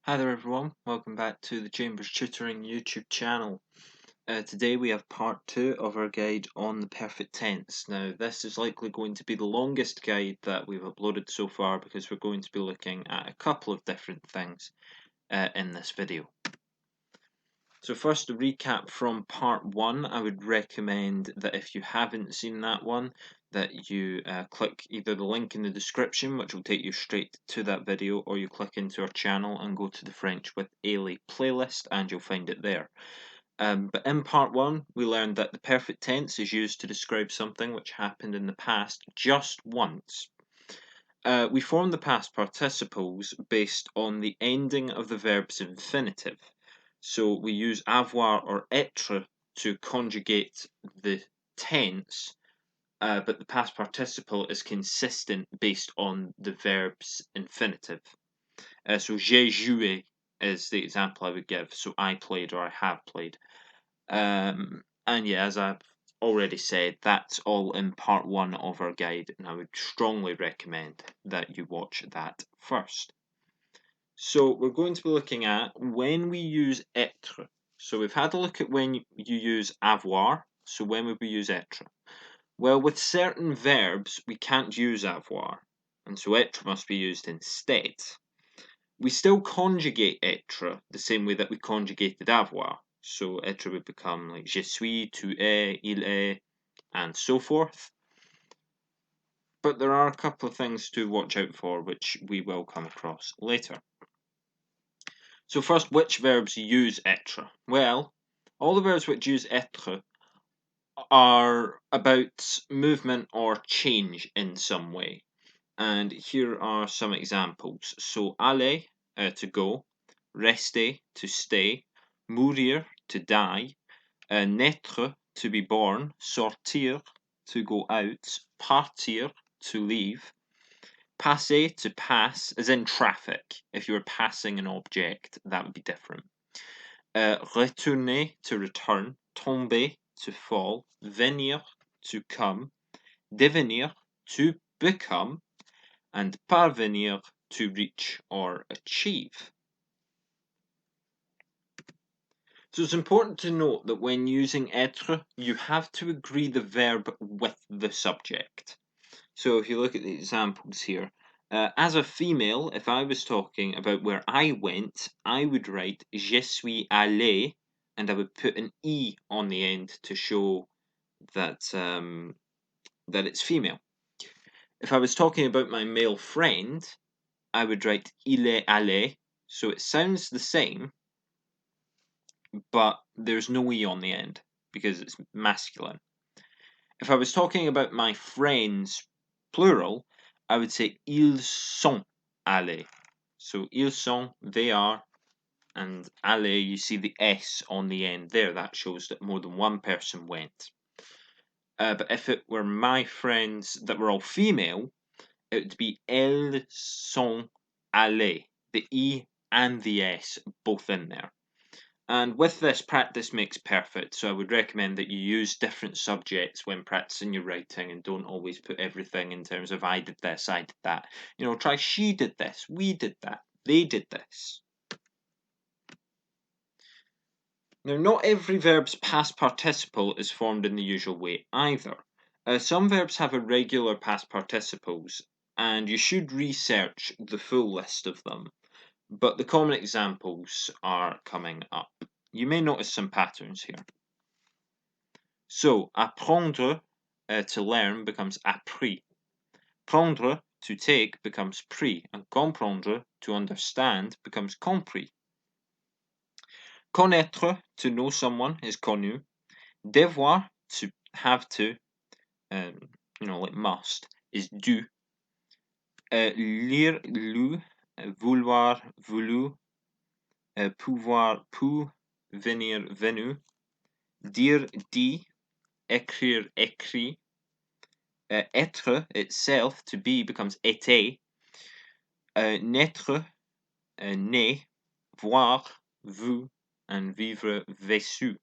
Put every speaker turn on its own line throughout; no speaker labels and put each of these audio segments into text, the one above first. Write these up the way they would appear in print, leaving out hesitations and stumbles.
Hi there everyone, welcome back to the Chambers Tutoring YouTube channel. Today we have part 2 of our guide on the perfect tense. Now this is likely going to be the longest guide that we've uploaded so far because we're going to be looking at a couple of different things in this video. So first, a recap from part 1. I would recommend that if you haven't seen that one, that you click either the link in the description, which will take you straight to that video, or you click into our channel and go to the French with Ailey playlist and you'll find it there. But in part 1, we learned that the perfect tense is used to describe something which happened in the past just once. We form the past participles based on the ending of the verb's infinitive. So we use avoir or etre to conjugate the tense, but the past participle is consistent based on the verb's infinitive. So j'ai joué is the example I would give. So I played or I have played. And yeah, as I've already said, that's all in part 1 of our guide, and I would strongly recommend that you watch that first. So we're going to be looking at when we use etre. So we've had a look at when you use avoir. So when would we use etre? Well, with certain verbs, we can't use avoir, and so etre must be used instead. We still conjugate etre the same way that we conjugated avoir. So etre would become like je suis, tu es, il est, and so forth. But there are a couple of things to watch out for, which we will come across later. So first, which verbs use etre? Well, all the verbs which use etre are about movement or change in some way. And here are some examples. So aller, to go, rester, to stay, mourir, to die, naître, to be born, sortir, to go out, partir, to leave, passer, to pass, as in traffic. If you were passing an object, that would be different. Retourner, to return, tomber, to fall, venir, to come, devenir, to become, and parvenir, to reach or achieve. So it's important to note that when using etre, you have to agree the verb with the subject. So if you look at the examples here, as a female, if I was talking about where I went, I would write je suis allé, and I would put an e on the end to show that that it's female. If I was talking about my male friend, I would write il est allé, so it sounds the same, but there's no e on the end because it's masculine. If I was talking about my friends, plural, I would say ils sont allés. So ils sont, they are, and allés, you see the S on the end there. That shows that more than one person went. But if it were my friends that were all female, it would be elles sont allées. The E and the S both in there. And with this, practice makes perfect, so I would recommend that you use different subjects when practicing your writing and don't always put everything in terms of I did this, I did that. You know, try she did this, we did that, they did this. Now, not every verb's past participle is formed in the usual way either. Some verbs have irregular past participles, and you should research the full list of them, but the common examples are coming up. You may notice some patterns here. So, apprendre, to learn, becomes appris. Prendre, to take, becomes pris. And comprendre, to understand, becomes compris. Connaître, to know someone, is connu. Devoir, to have to, like must, is dû. Lire, lu. Vouloir, voulu. Pouvoir, pu. Venir, venu. Dire, dit. Écrire, écrit. Etre itself, to be, becomes été. Naître, né. Voir, vu. And vivre, vécu.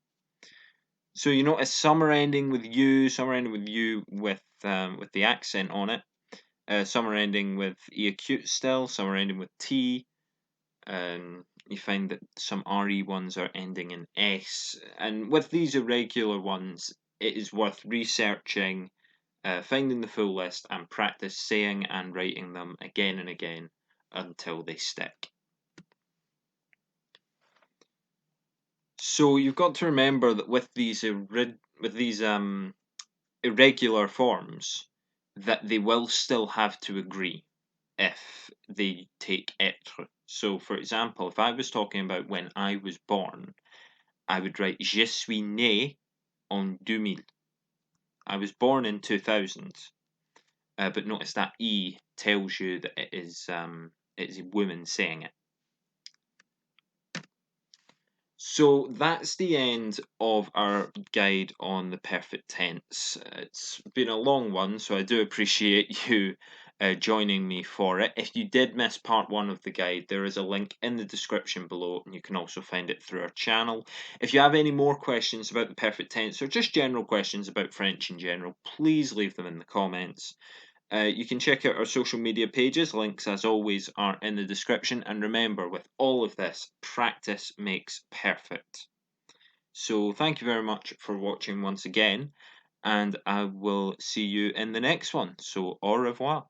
So you notice some are ending with you, some are ending with you with the accent on it. Some are ending with e acute still, some are ending with t. You find that some RE ones are ending in S. And with these irregular ones, it is worth researching, finding the full list, and practice saying and writing them again and again until they stick. So you've got to remember that with these irregular forms, that they will still have to agree if they take etre. So, for example, if I was talking about when I was born, I would write Je suis né en 2000. I was born in 2000. But notice that E tells you that it is a woman saying it. So that's the end of our guide on the perfect tense. It's been a long one, so I do appreciate you joining me for it. If you did miss part one of the guide, there is a link in the description below, and you can also find it through our channel. If you have any more questions about the perfect tense or just general questions about French in general, please leave them in the comments. You can check out our social media pages. Links, as always, are in the description. And remember, with all of this, practice makes perfect. So thank you very much for watching once again, and I will see you in the next one. So au revoir.